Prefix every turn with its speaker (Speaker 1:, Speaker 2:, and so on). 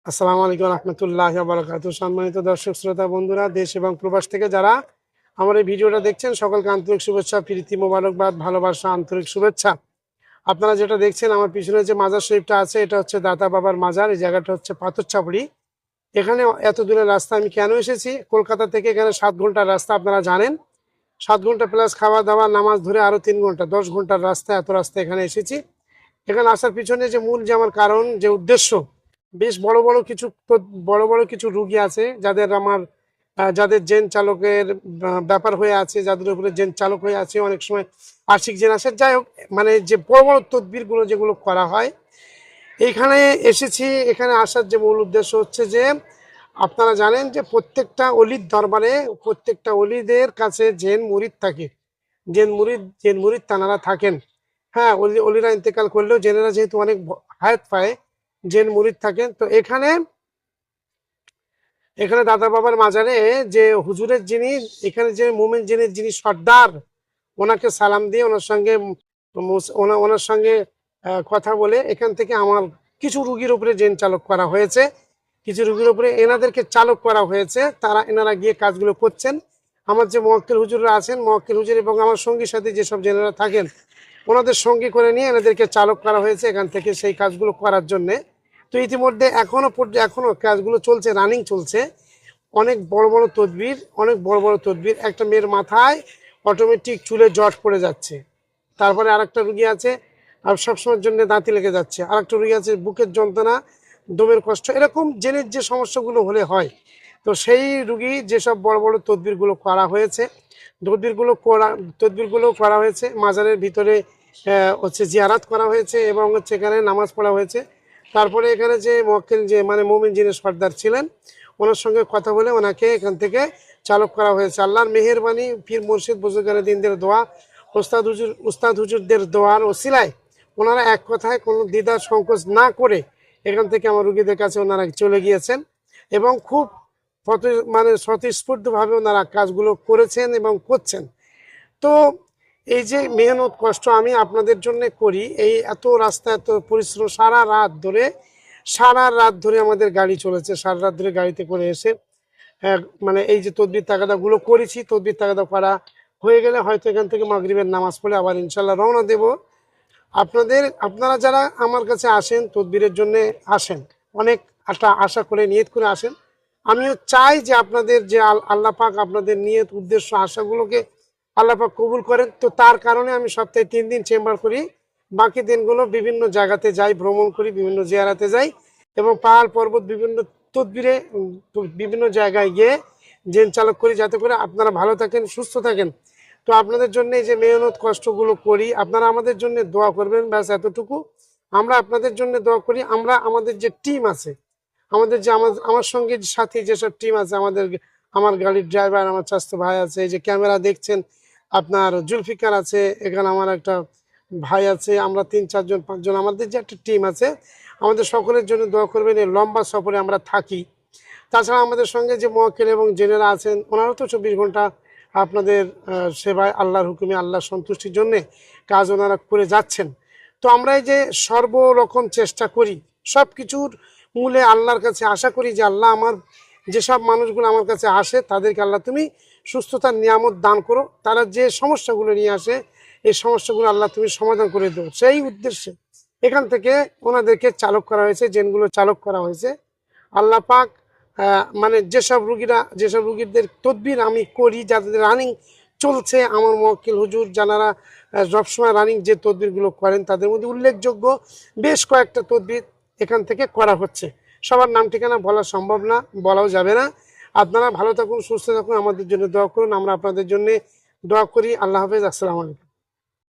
Speaker 1: আসসালামু আলাইকুম রহমতুল্লাহি ওয়া বারাকাতুহু। সম্মানিত দর্শক শ্রোতা বন্ধুরা, দেশ এবং প্রবাস থেকে যারা আমার এই ভিডিওটা দেখছেন, সকলকে আন্তরিক শুভেচ্ছা, প্রীতি, মোবারকবাদ, ভালোবাসা, আন্তরিক শুভেচ্ছা। আপনারা যেটা দেখছেন আমার পিছনে যে মাজার শরীফটা আছে, এটা হচ্ছে দাতা বাবার মাজার। এই জায়গাটা হচ্ছে পাথরছাপড়ি। এখানে এত দূরের রাস্তা আমি কেন এসেছি? কলকাতা থেকে এখানে 7 ঘন্টার রাস্তা, আপনারা জানেন। 7 ঘন্টা প্লাস খাওয়া দাওয়া নামাজ ধরে আরো 3 ঘন্টা, 10 ঘন্টার রাস্তা। এত রাস্তা এখানে এসেছি। এখানে আসার পিছনে যে মূল যে আমার কারণ, যে উদ্দেশ্য, বেশ বড় বড় কিছু রুগী আছে যাদের জেন চালকের ব্যাপার হয়ে আছে, যাদের উপরে জেন চালক হয়ে আছে, অনেক সময় আর্থিক জেন আসে। যাই হোক, মানে যে বড় বড় তদবিরগুলো যেগুলো করা হয়, এইখানে এসেছি। এখানে আসার যে মূল উদ্দেশ্য হচ্ছে যে, আপনারা জানেন যে প্রত্যেকটা অলির দরবারে, প্রত্যেকটা অলিদের কাছে জেন মুরিদ থাকে। জেন মুরিদ তানারা থাকেন। হ্যাঁ, অলিরা ইন্তেকাল করলেও জেনেরা যেহেতু অনেক হায়াত পায়, জেন মুরিদ থাকেন। তো এখানে দাদা বাবার মাজারে যে হুজুরের যিনি, এখানে যে মোমেন জিনের যিনি সর্দার, ওনাকে সালাম দিয়ে ওনার সঙ্গে কথা বলে এখান থেকে আমার কিছু রুগীর উপরে জেন চালক করা হয়েছে। কিছু রুগীর উপরে এনাদেরকে চালক করা হয়েছে। এনারা গিয়ে কাজগুলো করছেন। আমার যে মোয়াক্কেল হুজুররা আছেন, মোয়াক্কেল হুজুর এবং আমার সঙ্গী সাথে যেসব জেনেরা থাকেন, ওনাদের সঙ্গী করে নিয়ে এনাদেরকে চালক করা হয়েছে এখান থেকে সেই কাজগুলো করার জন্যে। তো ইতিমধ্যে এখনো কাজগুলো চলছে, রানিং চলছে। অনেক বড় বড় তদবির। একটা মেয়ের মাথায় অটোমেটিক চুলে জট পড়ে যাচ্ছে। তারপরে আরেকটা রুগী আছে আর সবসময়ের জন্য দাঁতি লেগে যাচ্ছে। আরেকটা রুগী আছে বুকের যন্ত্রণা, দমের কষ্ট, এরকম জেনের যে সমস্যাগুলো হলে হয়। তো সেই রুগী যেসব বড় বড় তদবিরগুলো করা হয়েছে, তদবিরগুলো করা হয়েছে মাজারের ভিতরে, হচ্ছে জিয়ারাত করা হয়েছে এবং হচ্ছে এখানে নামাজ পড়া হয়েছে। তারপরে এখানে যে মোয়াক্কেল, যে মানে মোমিন জিনের সর্দার ছিলেন, ওনার সঙ্গে কথা বলে ওনাকে এখান থেকে চালক করা হয়েছে। আল্লাহর মেহেরবানি, পীর মুর্শিদ বুজুর্গানে দিনদের দোয়া, উস্তাদ হুজুরদের দোয়ার ওসিলায় ওনারা এক কথায় কোনো দ্বিধা সংকোচ না করে এখান থেকে আমার রুগীদের কাছে ওনারা চলে গিয়েছেন এবং খুব স্বতঃস্ফূর্তভাবে ওনারা কাজগুলো করেছেন এবং করছেন। তো এই যে মেহনত কষ্ট আমি আপনাদের জন্য করি, এই এত রাস্তা, এত পরিশ্রম, সারা রাত ধরে আমাদের গাড়ি চলেছে। সারা রাত ধরে গাড়িতে করে এসে মানে এই যে তদবির তাগাদাগুলো করেছি, তদবির তাগাদা করা হয়ে গেলে হয়তো এখান থেকে মাগরিবের নামাজ পড়ে আবার ইনশাল্লাহ রওনা দেব। আপনারা যারা আমার কাছে আসেন, তদবিরের জন্য আসেন, অনেক একটা আশা করে, নিয়ত করে আসেন। আমিও চাই যে আপনাদের যে আল্লাহ পাক আপনাদের নিয়ত, উদ্দেশ্য, আশাগুলোকে আল্লাহ পাক কবুল করেন। তো তার কারণে আমি সপ্তাহে 3 দিন চেম্বার করি। বাকি দিনগুলো বিভিন্ন জায়গাতে যাই, ভ্রমণ করি, বিভিন্ন জিয়ারাতে যাই এবং পাহাড় পর্বত বিভিন্ন তদবিরে বিভিন্ন জায়গায় গিয়ে জেন চালক করি, যাতে করে আপনারা ভালো থাকেন, সুস্থ থাকেন। তো আপনাদের জন্য এই যে মেহনত কষ্টগুলো করি, আপনারা আমাদের জন্য দোয়া করবেন, ব্যাস এতটুকু। আমরা আপনাদের জন্য দোয়া করি। আমাদের যে টিম আছে, আমার সঙ্গে সাথী যেসব টিম আছে, আমার গাড়ির ড্রাইভার, আমার চাচতো ভাই আছে, এই যে ক্যামেরা দেখছেন, আপনার জুলফিকার আছে, এখানে আমার একটা ভাই আছে, আমরা 3-4 জন 5 জন, আমাদের যে একটা টিম আছে, আমাদের সকলের জন্য দোয়া করবেন। এই লম্বা সফরে আমরা থাকি। তাছাড়া আমাদের সঙ্গে যে মোয়াক্কেল এবং জেনেরা আছেন, ওনারা তো 24 ঘন্টা আপনাদের সেবায়, আল্লাহর হুকুমে, আল্লাহর সন্তুষ্টির জন্যে কাজ ওনারা করে যাচ্ছেন। তো আমরা এই যে সর্বরকম চেষ্টা করি, সব কিছুর মূলে আল্লাহর কাছে আশা করি যে আল্লাহ, আমার যেসব মানুষগুলো আমার কাছে আসে তাদেরকে আল্লাহ তুমি সুস্থতার নিয়ামত দান করো। তারা যে সমস্যাগুলো নিয়ে আসে, এই সমস্যাগুলো আল্লাহ তুমি সমাধান করে দেবো, সেই উদ্দেশ্যে এখান থেকে ওনাদেরকে চালক করা হয়েছে, জেনগুলো চালক করা হয়েছে। আল্লাহ পাক মানে যেসব রুগীদের তদবির আমি করি, যাদের রানিং চলছে, আমার মোয়াক্কেল হুজুর যারা সবসময় রানিং যে তদবিরগুলো করেন, তাদের মধ্যে উল্লেখযোগ্য বেশ কয়েকটা তদবির এখান থেকে করা হচ্ছে। সবার নাম ঠিকানা বলা সম্ভব না, বলাও যাবে না। আপনারা ভালো থাকুন, সুস্থ থাকুন, আমাদের জন্য দোয়া করুন, আমরা আপনাদের জন্য দোয়া করি। আল্লাহ হাফেজ, আসসালামু আলাইকুম।